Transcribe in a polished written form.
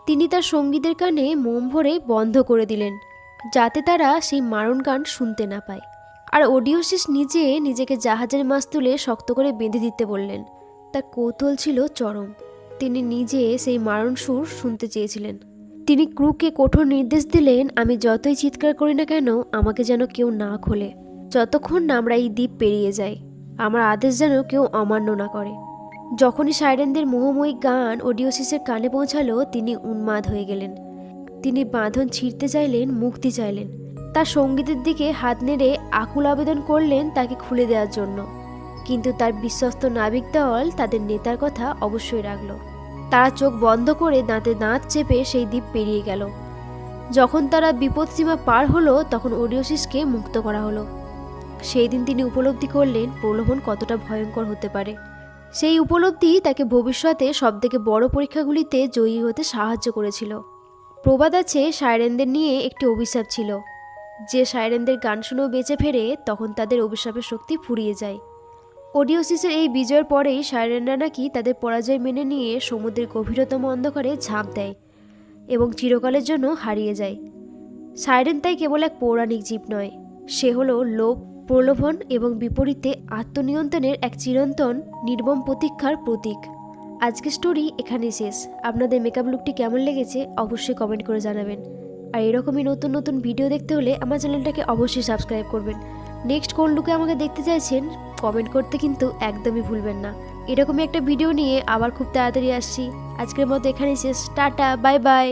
তিনি তার সঙ্গীদের কানে মোম ভরে বন্ধ করে দিলেন, যাতে তারা সেই মারণ গান শুনতে না পায়। আর ওডিওসিস নিজেকে জাহাজের মাস্তুলে শক্ত করে বেঁধে দিতে বললেন। তার কৌতূহল ছিল চরম। তিনি নিজে সেই মারণ সুর শুনতে চেয়েছিলেন। তিনি ক্রুকে কঠোর নির্দেশ দিলেন, আমি যতই চিৎকার করি না কেন আমাকে যেন কেউ না খোলে, যতক্ষণ না আমরা এই দ্বীপ পেরিয়ে যাই। আমার আদেশ যেন কেউ অমান্য না করে। যখনই সাইরেনদের মোহময়ী গান ওডিওসিসের কানে পৌঁছালো, তিনি উন্মাদ হয়ে গেলেন। তিনি বাঁধন ছিঁড়তে চাইলেন, মুক্তি চাইলেন। তার সঙ্গীদের দিকে হাত নেড়ে আকুল আবেদন করলেন তাকে খুলে দেওয়ার জন্য। কিন্তু তার বিশ্বস্ত নাবিক দল তাদের নেতার কথা অবশ্যই রাখল। তারা চোখ বন্ধ করে দাঁতে দাঁত চেপে সেই দ্বীপ পেরিয়ে গেল। যখন তারা বিপদসীমা পার হলো, তখন ওডিওসিসকে মুক্ত করা হলো। সেই দিন তিনি উপলব্ধি করলেন প্রলোভন কতটা ভয়ঙ্কর হতে পারে। সেই উপলব্ধি তাকে ভবিষ্যতে সবথেকে বড় পরীক্ষাগুলিতে জয়ী হতে সাহায্য করেছিল। প্রবাদ আছে, সাইরেনদের নিয়ে একটি অভিশাপ ছিল। যে সাইরেনদের গান শুনেও বেঁচে ফেরে, তখন তাদের অভিশাপের শক্তি ফুরিয়ে যায়। ওডিওসিসের এই বিজয়ের পরেই সাইরেনরা নাকি তাদের পরাজয় মেনে নিয়ে সমুদ্রের গভীরতম অন্ধকারে ঝাঁপ দেয় এবং চিরকালের জন্য হারিয়ে যায়। সাইরেন তাই কেবল এক পৌরাণিক জীব নয়, সে হলো লোভ, প্রলোভন এবং বিপরীতে আত্মনিয়ন্ত্রণের এক চিরন্তন নির্মম প্রতীক্ষার প্রতীক। আজকের স্টোরি এখানেই শেষ। আপনাদের মেকআপ লুকটি কেমন লেগেছে অবশ্যই কমেন্ট করে জানাবেন। আর এরকমই নতুন নতুন ভিডিও দেখতে হলে আমার চ্যানেলটাকে অবশ্যই সাবস্ক্রাইব করবেন। নেক্সট কোন লুকে আমাকে দেখতে চাইছেন কমেন্ট করতে কিন্তু একদমই ভুলবেন না। এরকমই একটা ভিডিও নিয়ে আবার খুব তাড়াতাড়ি আসছি। আজকের মতো এখানেই শেষ। Tata, bye bye.